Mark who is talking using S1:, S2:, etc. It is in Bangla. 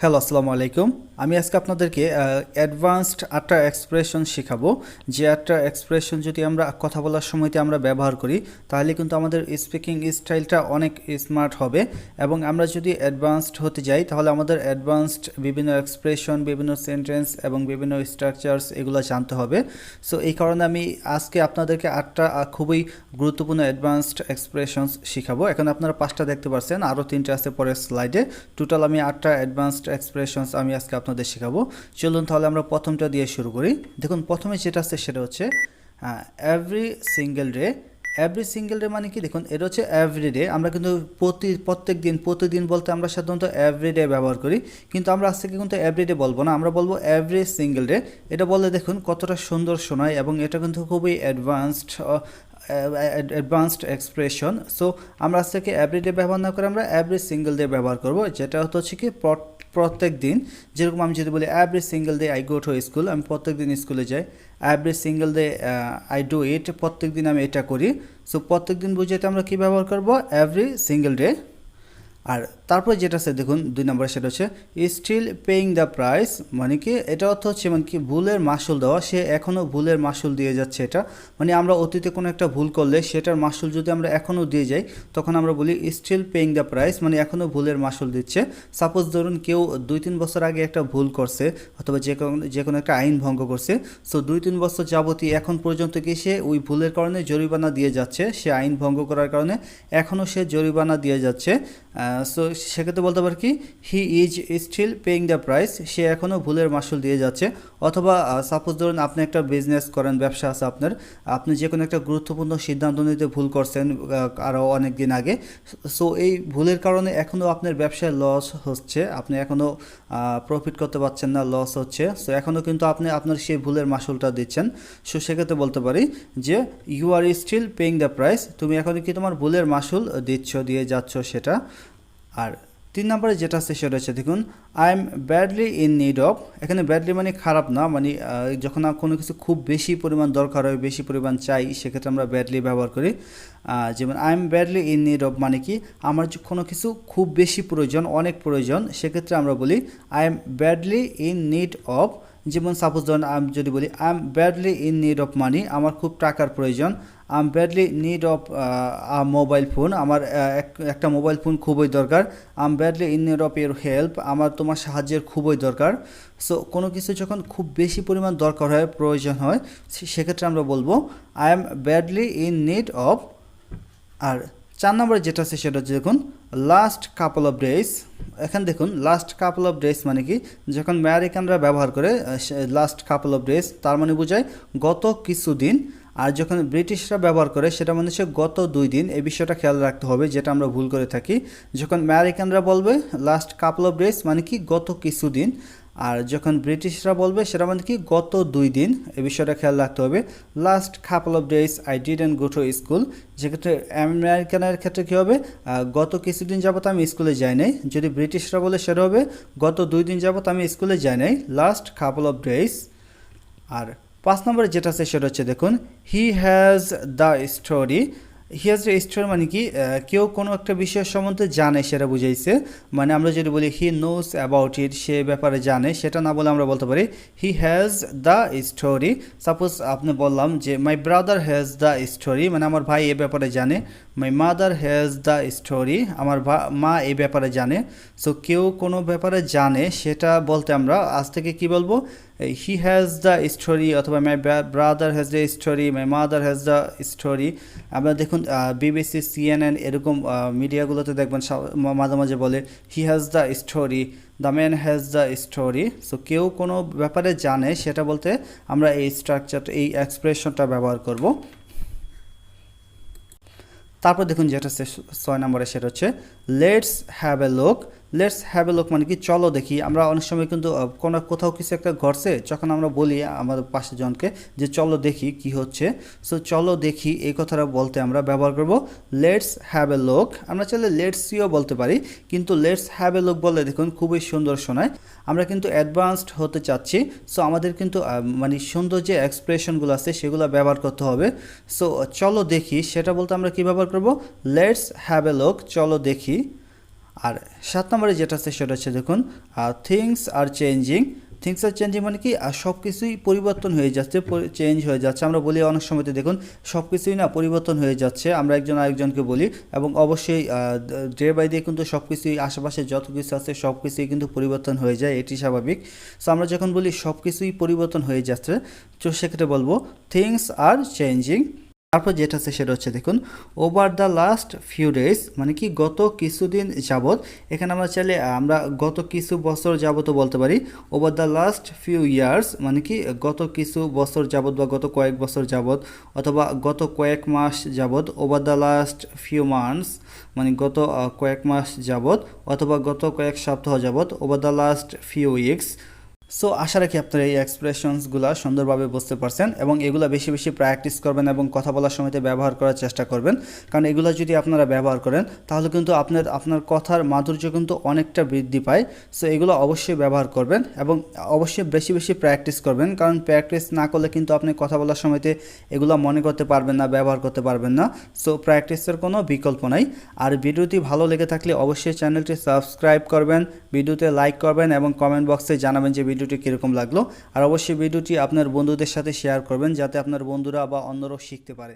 S1: হ্যালো, আসসালামু আলাইকুম। আমি আজকে আপনাদেরকে অ্যাডভান্সড আটটা এক্সপ্রেশন শেখাবো। যে আটটা এক্সপ্রেশন যদি আমরা কথা বলার সময়তে আমরা ব্যবহার করি, তাহলে কিন্তু আমাদের স্পিকিং স্টাইলটা অনেক স্মার্ট হবে। এবং আমরা যদি অ্যাডভান্সড হতে যাই, তাহলে আমাদের অ্যাডভান্সড বিভিন্ন এক্সপ্রেশন, বিভিন্ন সেন্টেন্স এবং বিভিন্ন স্ট্রাকচারস এগুলো জানতে হবে। সো এই কারণে আমি আজকে আপনাদেরকে আটটা খুবই গুরুত্বপূর্ণ অ্যাডভান্সড এক্সপ্রেশনস শেখাবো। এখন আপনারা পাঁচটা দেখতে পাচ্ছেন, আরও তিনটা আছে পরের স্লাইডে। টোটাল আমি আটটা অ্যাডভান্সড এক্সপ্রেশনস আমি আজকে আপনাদের শেখাবো। চলুন তাহলে আমরা প্রথমটা দিয়ে শুরু করি। দেখুন, প্রথমে যেটা আছে সেটা হচ্ছে every single day. Every single day মানে কি? দেখুন, এটা হচ্ছে এভরিডে। আমরা কিন্তু প্রতিদিন বলতে আমরা সাধারণত এভরিডে ব্যবহার করি, কিন্তু আমরা আজ থেকে কিন্তু এভরিডে বলবো না, আমরা বলবো এভরি সিঙ্গেল ডে। এটা বললে দেখুন কতটা সুন্দর শোনায়, এবং এটা কিন্তু খুবই অ্যাডভান্সড এক্সপ্রেশন। সো আমরা আজ থেকে এভরিডে ব্যবহার না করে আমরা এভরি সিঙ্গেল ডে ব্যবহার করব, যেটা হচ্ছে কি প্রত্যেক দিন। যেরকম আমি যদি বলি every single day I go to school, আমি প্রত্যেক দিন স্কুলে যাই। Every single day I do it, প্রত্যেক দিন আমি এটা করি। সো প্রত্যেক দিন বুঝাইতে আমরা কী ব্যবহার করব? Every single day. আর তারপরে যেটা আছে দেখুন 2 নম্বরে, সেটা হচ্ছে স্টিল পেইং দ্য প্রাইস। মানে কি? এটা অর্থ হচ্ছে মানে কি, ভুলের মাসুল দেওয়া। সে এখনও ভুলের মাসুল দিয়ে যাচ্ছে। এটা মানে আমরা অতীতে কোনো একটা ভুল করলে সেটার মাসুল যদি আমরা এখনও দিয়ে যাই, তখন আমরা বলি স্টিল পেইং দ্য প্রাইস, মানে এখনও ভুলের মাসুল দিচ্ছে। সাপোজ ধরুন কেউ 2-3 বছর আগে একটা ভুল করছে, অথবা যে কোনো একটা আইন ভঙ্গ করছে। সো 2-3 বছর যাবতীয় এখন পর্যন্ত কি সে ওই ভুলের কারণে জরিমানা দিয়ে যাচ্ছে। সে আইন ভঙ্গ করার কারণে এখনও সে জরিমানা দিয়ে যাচ্ছে। সো সেক্ষেত্রে বলতে পারি কি, he is still paying the price, সে এখনও ভুলের মাসুল দিয়ে যাচ্ছে। অথবা সাপোজ ধরুন আপনি একটা বিজনেস করেন, ব্যবসা আছে আপনার, আপনি যে কোনো একটা গুরুত্বপূর্ণ সিদ্ধান্ত নিতে ভুল করছেন আরও অনেক দিন আগে। সো এই ভুলের কারণে এখনও আপনার ব্যবসায় লস হচ্ছে, আপনি এখনও প্রফিট করতে পারছেন না, লস হচ্ছে। সো এখনও কিন্তু আপনি আপনার সেই ভুলের মাসুলটা দিচ্ছেন। সো সেক্ষেত্রে বলতে পারি যে you are still paying the price, তুমি এখনও কি তোমার ভুলের মাসুল দিয়ে যাচ্ছ সেটা। আর 3 নম্বরে যেটা আছে সেটা হচ্ছে দেখুন, I am badly in need of. এখানে ব্যাডলি মানে খারাপ না, মানে যখন কোনো কিছু খুব বেশি পরিমাণ দরকার হয়, বেশি পরিমাণ চাই, সেক্ষেত্রে আমরা ব্যাডলি ব্যবহার করি। যেমন I am badly in need of মানে কি, আমার কোনো কিছু খুব বেশি প্রয়োজন, অনেক প্রয়োজন, সেক্ষেত্রে আমরা বলি I am badly in need of. যেমন সাপোজ ধরুন আমি যদি বলি I am badly in need of money, আমার খুব টাকার প্রয়োজন। I am badly need of mobile phone, আমার একটা মোবাইল ফোন খুবই দরকার। I am badly in need of your help, আমার তোমার সাহায্যের খুবই দরকার। সো কোনো কিছু যখন খুব বেশি পরিমাণ দরকার হয়, প্রয়োজন হয়, সেক্ষেত্রে আমরা বলবো I am badly in need of. আর 4 নম্বরে যেটা আছে সেটা হচ্ছে দেখুন, লাস্ট কাপল অফ ডেজ। এখানে দেখুন লাস্ট কাপল অফ ডেজ মানে কি, যখন আমেরিকানরা ব্যবহার করে লাস্ট কাপল অফ ডেজ, তার মানে বোঝায় গত কিছুদিন। আর যখন ব্রিটিশরা ব্যবহার করে, সেটা মানে হচ্ছে গত 2 দিন। এই বিষয়টা খেয়াল রাখতে হবে, যেটা আমরা ভুল করে থাকি। যখন আমেরিকানরা বলবে লাস্ট কাপল অফ ডেজ মানে কি, গত কিছুদিন। আর যখন ব্রিটিশরা বলবে সেটা মানে কি, গত 2 দিন। এই বিষয়টা খেয়াল রাখতে হবে। Last couple of days I didn't go to school, যেক্ষেত্রে আমেরিকানের ক্ষেত্রে কী হবে, গত কিছুদিন যাবত আমি স্কুলে যাই নাই। যদি ব্রিটিশরা বলে সেটা হবে গত 2 দিন যাবত আমি স্কুলে যাই নাই, লাস্ট কাপল অফ ডেজ। আর 5 নম্বরে যেটা আছে সেটা হচ্ছে দেখুন, he has the story. He has the story মানে কি, কেউ কোনো একটা বিষয়ের সম্বন্ধে জানে, সেটা বুঝাইছে। মানে আমরা যদি বলি হি নোজ অ্যাবাউট ইট, সে ব্যাপারে জানে, সেটা না বলে আমরা বলতে পারি he has the story. Suppose আপনি বললাম যে my brother has the story, মানে আমার ভাই এ ব্যাপারে জানে। My mother has the story, আমার মা এই ব্যাপারে জানে। সো কেউ কোনো ব্যাপারে জানে, সেটা বলতে আমরা আজ থেকে কি বলবো, হি হ্যাজ দ্য স্টোরি, অথবা my brother has the story, my mother has the story. আমরা দেখুন বিবিসি, সিএনএন এরকম মিডিয়াগুলোতে দেখবেন মাঝে মাঝে বলে he has the story, the man has the story. So কেউ কোনো ব্যাপারে জানে, সেটা বলতে আমরা এই স্ট্রাকচারটা, এই এক্সপ্রেশনটা ব্যবহার করব। তারপর দেখুন যেটা হচ্ছে 6 নম্বরে, সেটা হচ্ছে let's have a look. Let's have a look মানে কি, চলো দেখি। আমরা অনেক সময় কিন্তু কোথাও কিছু একটা ঘটছে, যখন আমরা বলি আমাদের পাশে জনকে যে চলো দেখি কি হচ্ছে। সো চলো দেখি এই কথাটা বলতে আমরা ব্যবহার করব লেটস হ্যাভ এ লুক। আমরা চাইলে লেটস সিও বলতে পারি, কিন্তু লেটস হ্যাভ এ লুক বললে দেখুন খুবই সুন্দর শোনায়। আমরা কিন্তু অ্যাডভান্সড হতে চাচ্ছি, সো আমাদের কিন্তু মানে সুন্দর যে এক্সপ্রেশনগুলো আছে সেগুলো ব্যবহার করতে হবে। সো চলো দেখি, সেটা বলতে আমরা কী ব্যবহার করব, লেটস হ্যাভ এ লুক, চলো দেখি। আর 7 নম্বরে যেটা আছে সেটা হচ্ছে দেখুন things are changing. Things are changing মানে কি সব কিছুই পরিবর্তন হয়ে যাচ্ছে, চেঞ্জ হয়ে যাচ্ছে। আমরা বলি অনেক সময়তে দেখুন সব কিছুই না পরিবর্তন হয়ে যাচ্ছে, আমরা একজন আরেকজনকে বলি, এবং অবশ্যই ডে বাই ডে কিন্তু সব কিছুই আশেপাশে যত কিছু আছে সব কিছুই কিন্তু পরিবর্তন হয়ে যায়, এটি স্বাভাবিক। সো আমরা যখন বলি সব কিছুই পরিবর্তন হয়ে যাচ্ছে, তো সেক্ষেত্রে বলবো থিংস আর চেঞ্জিং। তারপর যেটা আছে সেটা হচ্ছে দেখুন over the last few days মানে কি গত কিছুদিন যাবত। এখানে আমরা চাইলে আমরা গত কিছু বছর যাবতও বলতে পারি। Over the last few years মানে কি গত কিছু বছর যাবত বা গত কয়েক বছর যাবত, অথবা গত কয়েক মাস যাবত। Over the last few months মানে গত কয়েক মাস যাবত, অথবা গত কয়েক সপ্তাহ যাবত। Over the last few weeks. So আশা রাখি আপনারা এই এক্সপ্রেশনসগুলো সুন্দরভাবে বুঝতে পারছেন, এবং এগুলো বেশি বেশি প্র্যাকটিস করবেন এবং কথা বলার সময়তে ব্যবহার করার চেষ্টা করবেন। কারণ এগুলো যদি আপনারা ব্যবহার করেন তাহলে কিন্তু আপনার কথার মাধুর্য কিন্তু অনেকটা বৃদ্ধি পায়। সো এগুলো অবশ্যই ব্যবহার করবেন এবং অবশ্যই বেশি বেশি প্র্যাকটিস করবেন, কারণ প্র্যাকটিস না করলে কিন্তু আপনি কথা বলার সময়তে এগুলো মনে করতে পারবেন না, ব্যবহার করতে পারবেন না। সো প্র্যাকটিসের কোনো বিকল্প নাই। আর ভিডিওটি ভালো লেগে থাকলে অবশ্যই চ্যানেলটি সাবস্ক্রাইব করবেন, ভিডিওতে লাইক করবেন এবং কমেন্ট বক্সে জানাবেন যে ভিডিওটি কীরকম লাগলো। আর অবশ্যই ভিডিওটি আপনার বন্ধুদের সাথে শেয়ার করবেন যাতে আপনার বন্ধুরা বা অন্যরাও শিখতে পারে।